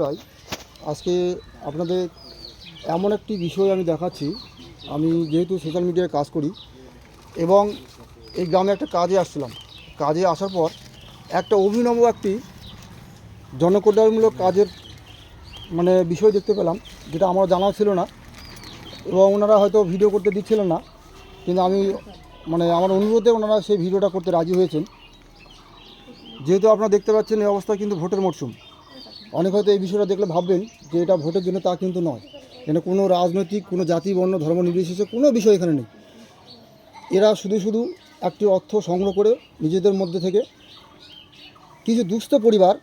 রায়, আজকে আপনাদের এমন একটি বিষয় আমি দেখাচ্ছি। আমি যেহেতু সোশ্যাল মিডিয়ায় কাজ করি এবং এই গ্রামে একটা কাজে আসছিলাম। কাজে আসার পর একটা অভিনব একটি জনকল্যাণমূলক কাজের বিষয় দেখতে পেলাম, যেটা আমার জানা ছিল না এবং ওনারা হয়তো ভিডিও করতে দিচ্ছিলেন না, কিন্তু আমি আমার অনুরোধে ওনারা সেই ভিডিওটা করতে রাজি হয়েছেন। যেহেতু আপনারা দেখতে পাচ্ছেন এই অবস্থা কিন্তু ভোটের মরশুম। অনেক হয়তো এই বিষয়টা দেখলে ভাববেন যে এটা ভোটের জন্য, তা কিন্তু নয়। এখানে কোনো রাজনৈতিক, কোনো জাতি, বর্ণ, ধর্ম নির্বিশেষে কোনো বিষয় এখানে নেই। এরা শুধু একটি অর্থ সংগ্রহ করে নিজেদের মধ্যে থেকে কিছু দুস্থ পরিবার,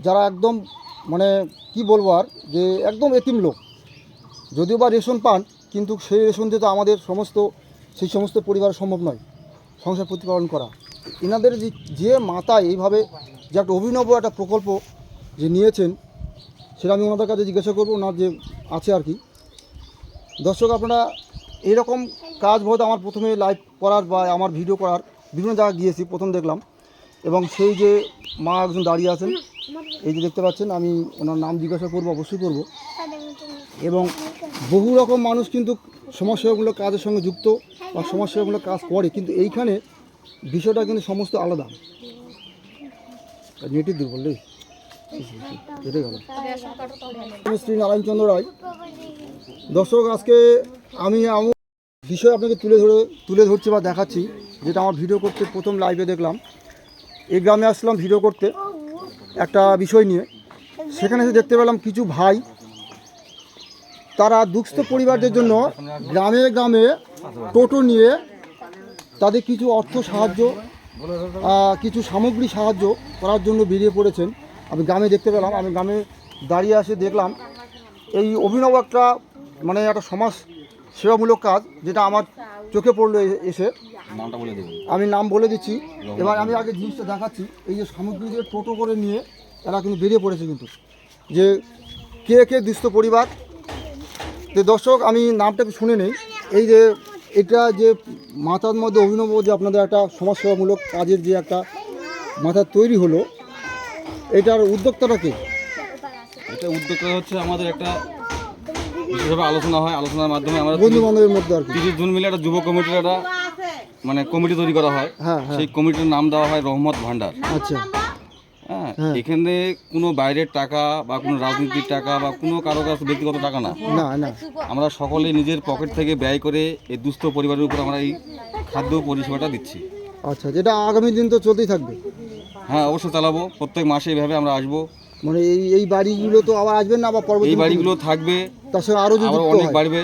যারা একদম কি বলবো আর, যে একদম এতিম লোক, যদিও বা রেশন পান, কিন্তু সেই রেশন দিয়ে তো আমাদের সেই সমস্ত পরিবার সম্ভব নয় সংসার প্রতিপালন করা। এনাদের যে মাথায় এইভাবে যে একটা অভিনব একটা প্রকল্প যে নিয়েছেন, সেটা আমি ওনাদের কাছে জিজ্ঞাসা করবো, ওনার যে আছে আর কি। দর্শক, আপনারা এরকম কাজ হয়তো আমার প্রথমে লাইভ করার বা আমার ভিডিও করার বিভিন্ন জায়গায় গিয়েছি, প্রথম দেখলাম। এবং সেই যে মা একজন দাঁড়িয়ে আছেন, এই যে দেখতে পাচ্ছেন, আমি ওনার নাম জিজ্ঞাসা করবো, অবশ্যই করবো। এবং বহু রকম মানুষ কিন্তু সমাজসেবামূলক কাজের সঙ্গে যুক্ত বা সমাজসেবামূলক কাজ করে, কিন্তু এইখানে বিষয়টা কিন্তু সমস্ত আলাদা। নেটি দুর্বল রে, কেটে গেল। শ্রী নারায়ণচন্দ্র রায়। দর্শক, আজকে আমি বিষয় আপনাকে তুলে ধরছি বা দেখাচ্ছি, যেটা আমার ভিডিও করতে প্রথম লাইভে দেখলাম। এই গ্রামে আসলাম ভিডিও করতে একটা বিষয় নিয়ে। সেখানে এসে দেখতে পেলাম কিছু ভাই, তারা দুস্থ পরিবারদের জন্য গ্রামে গ্রামে টোটো নিয়ে তাদের কিছু অর্থ সাহায্য, কিছু সামগ্রী সাহায্য করার জন্য বেরিয়ে পড়েছেন। আমি গ্রামে দেখতে পেলাম। আমি গ্রামে দাঁড়িয়ে আসে দেখলাম এই অভিনব একটা একটা সমাজ সেবামূলক কাজ, যেটা আমার চোখে পড়লো এসে। আমি নাম বলে দিচ্ছি। এবার আমি আগে জিনিসটা দেখাচ্ছি। এই যে সামগ্রী দিয়ে টোটো করে নিয়ে তারা কিন্তু বেরিয়ে পড়েছে, কিন্তু যে কে দুস্থ পরিবার। তো দর্শক, আমি নামটা শুনে নেই। এই যে এটা যে মাথার মধ্যে অভিনব যে আপনাদের একটা সমাজসেবামূলক কাজের যে একটা মাথা তৈরি হলো, এটার উদ্যোক্তাটা কে? এটা উদ্যোক্তা হচ্ছে আমাদের একটা বিশেষভাবে আলোচনা হয়। আলোচনার মাধ্যমে আমরা বন্ধু বান্ধবের মধ্যে আর কি 30 জন মিলে একটা যুব কমিটির একটা কমিটি তৈরি করা হয়। সেই কমিটির নাম দেওয়া হয় রহমত ভান্ডার। আচ্ছা। হ্যাঁ, এখানে কোনো বাইরের টাকা বা কোনো রাজনীতির টাকা বা কোনো কারো কাছে ব্যক্তিগত টাকা না, আমরা সকলে নিজের পকেট থেকে ব্যয় করে এই দুস্থ পরিবারের উপর আমরা এই খাদ্য পরিষেবাটা দিচ্ছি। আচ্ছা, যেটা আগামী দিন তো চলতেই থাকবে? হ্যাঁ, অবশ্যই চালাবো। প্রত্যেক মাসে এইভাবে আমরা আসবো। এই বাড়িগুলো তো আবার আসবেন না, আবার পরবর্তী এই বাড়িগুলো থাকবে, তার সঙ্গে আরও অনেক বাড়বে,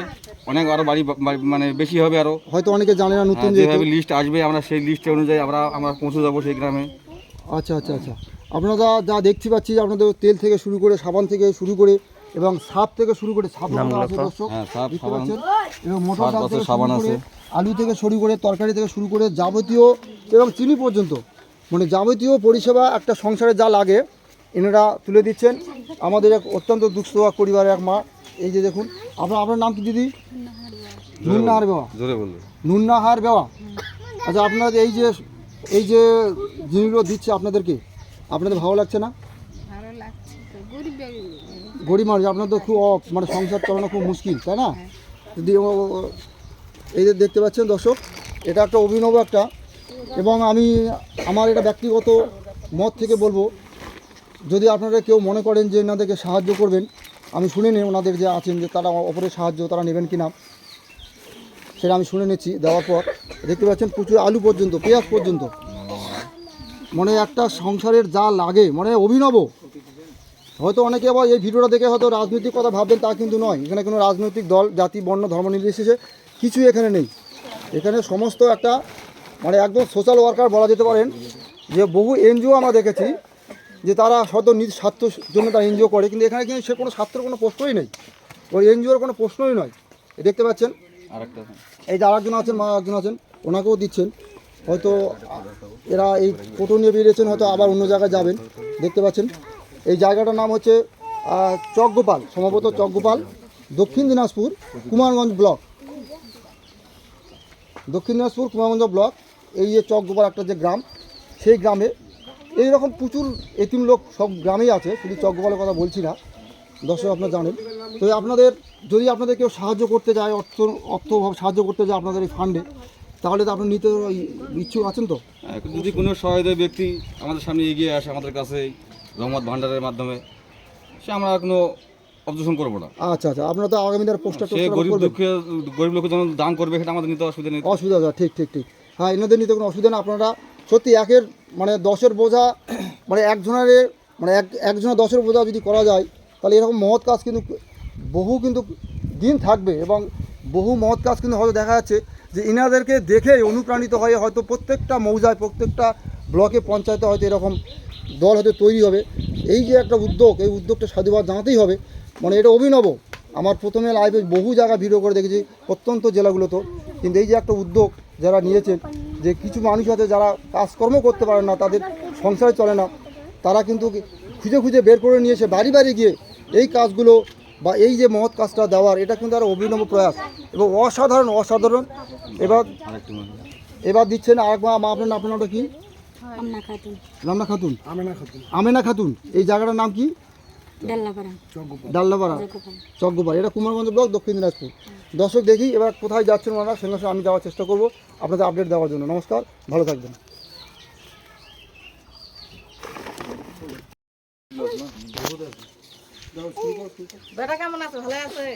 আরো বাড়ি বেশি হবে। আরো হয়তো অনেকে জানে না, নতুন যেভাবে লিস্ট আসবে, আমরা সেই লিস্ট অনুযায়ী আমরা পৌঁছে যাবো সেই গ্রামে। আচ্ছা। আপনারা যা দেখতে পাচ্ছি, আপনাদের তেল থেকে শুরু করে, সাবান থেকে শুরু করে, এবং সাপ থেকে শুরু করে, এবং মোটর ডাল থেকে শুরু করে, আলু থেকে শুরু করে, তরকারি থেকে শুরু করে, যাবতীয় এবং চিনি পর্যন্ত, যাবতীয় পরিষেবা একটা সংসারে যা লাগে এনারা তুলে দিচ্ছেন। আমাদের এক অত্যন্ত দুস্থ পরিবারের এক মা। এই যে দেখুন, আপনার নাম কি দিদি? নুন্নাহার বেওয়া। নুন্নাহার বেওয়া। আচ্ছা, আপনাদের এই যে জিনিসগুলো দিচ্ছে আপনাদেরকে, আপনাদের ভালো লাগছে না? গরিব মানুষ, আপনার তো খুব সংসার চালানো খুব মুশকিল, তাই না? যদি এই যে দেখতে পাচ্ছেন দর্শক, এটা একটা অভিনব একটা, এবং আমি আমার এটা ব্যক্তিগত মত থেকে বলবো, যদি আপনারা কেউ মনে করেন যে এনাদেরকে সাহায্য করবেন, আমি শুনে নিই ওনাদের যে আছেন, যে তারা অপরের সাহায্য তারা নেবেন কিনা, সেটা আমি শুনে নিচ্ছি। দেওয়ার পর দেখতে পাচ্ছেন প্রচুর আলু পর্যন্ত, পেঁয়াজ পর্যন্ত, একটা সংসারের যা লাগে, অভিনব। হয়তো অনেকে আবার এই ভিডিওটা দেখে হয়তো রাজনৈতিক কথা ভাববেন, তা কিন্তু নয়। এখানে কোনো রাজনৈতিক দল, জাতি, বর্ণ, ধর্ম নির্বিশেষে কিছুই এখানে নেই। এখানে সমস্ত একটা একদম সোশ্যাল ওয়ার্কার বলা যেতে পারেন। যে বহু এনজিও আমরা দেখেছি যে তারা হয়তো নিজ স্বার্থের জন্য তারা এনজিও করে, কিন্তু এখানে কিন্তু সে কোনো স্বার্থের কোনো প্রশ্নই নেই, ওই এনজিওর কোনো প্রশ্নই নয়। দেখতে পাচ্ছেন এই যে আরেকজন আছেন, মা একজন আছেন, ওনাকেও দিচ্ছেন। হয়তো এরা এই টোটো নিয়ে বেরিয়েছেন, হয়তো আবার অন্য জায়গায় যাবেন। দেখতে পাচ্ছেন এই জায়গাটার নাম হচ্ছে চকগোপাল, সম্ভবত চকগোপাল, দক্ষিণ দিনাজপুর, কুমারগঞ্জ ব্লক। দক্ষিণ দিনাজপুর কুমারগঞ্জ ব্লক, এই যে চকগোপাল একটা যে গ্রাম, সেই গ্রামে এইরকম প্রচুর এতিম লোক সব গ্রামেই আছে, শুধু চকগোপালের কথা বলছি না, দর্শক আপনারা জানেন। তো আপনাদের যদি আপনাদের কেউ সাহায্য করতে যায়, অর্থভাবে সাহায্য করতে যায় আপনাদের এই ফান্ডে, তাহলে তো আপনি নিতে ইচ্ছুক আছেন তো? যদি কোনো সহায়তা ব্যক্তি আমাদের সামনে এগিয়ে আসে আমাদের কাছে রহমত ভান্ডারের মাধ্যমে, সে আমরা কোনো অবজেকশন করবো না। আচ্ছা আচ্ছা, আপনারা তো আগামী দিনের পোস্টার সে গরিব লোকের জন্য দান করবে, সেটা আমাদের নিতে অসুবিধা নেই। অসুবিধা হয়, ঠিক ঠিক ঠিক। হ্যাঁ, এনাদের নিতে কোনো অসুবিধা না। আপনারা সত্যি একের মানে 10-এর বোঝা, মানে একজনের মানে একজনের 10-এর বোঝা যদি করা যায়, তাহলে এরকম মহৎ কাজ কিন্তু বহু কিন্তু দিন থাকবে, এবং বহু মহৎ কাজ কিন্তু হয়তো দেখা যাচ্ছে যে ইনাদেরকে দেখে অনুপ্রাণিত হয়ে হয়তো প্রত্যেকটা মৌজায়, প্রত্যেকটা ব্লকে, পঞ্চায়েতে হয়তো এরকম দল হয়তো তৈরি হবে। এই যে একটা উদ্যোগ, এই উদ্যোগটা সাধুবাদ জানাতেই হবে, মানে এটা অভিনব। আমার প্রথমে লাইভে বহু জায়গা ভিডিও করে দেখেছি প্রত্যন্ত জেলাগুলোতে, কিন্তু এই যে একটা উদ্যোগ যারা নিয়েছেন, যে কিছু মানুষ আছে যারা কাজকর্ম করতে পারে না, তাদের সংসারে চলে না, তারা কিন্তু খুঁজে খুঁজে বের করে নিয়েছে বাড়ি বাড়ি গিয়ে এই কাজগুলো বা এই যে মহৎ কাজটা দেওয়ার, এটা কিন্তু আর অভিনব প্রয়াস এবং অসাধারণ অসাধারণ। এবার দিচ্ছেন আরেকবার মা, আপনার নামটা কি? রামনা খাতুন, আমেনা খাতুন। এই জায়গাটার নাম কি? ডাল্লাপাড়া, চকগোপাল। এটা কুমারগঞ্জ ব্লক, দক্ষিণ দিনাজপুর। দর্শক দেখি এবার কোথায় যাচ্ছেন ওনারা, সঙ্গে সঙ্গে আমি যাওয়ার চেষ্টা করব আপনাদের আপডেট দেওয়ার জন্য। নমস্কার, ভালো থাকবেন। বেটা কেমন আছে? ভালো আছে?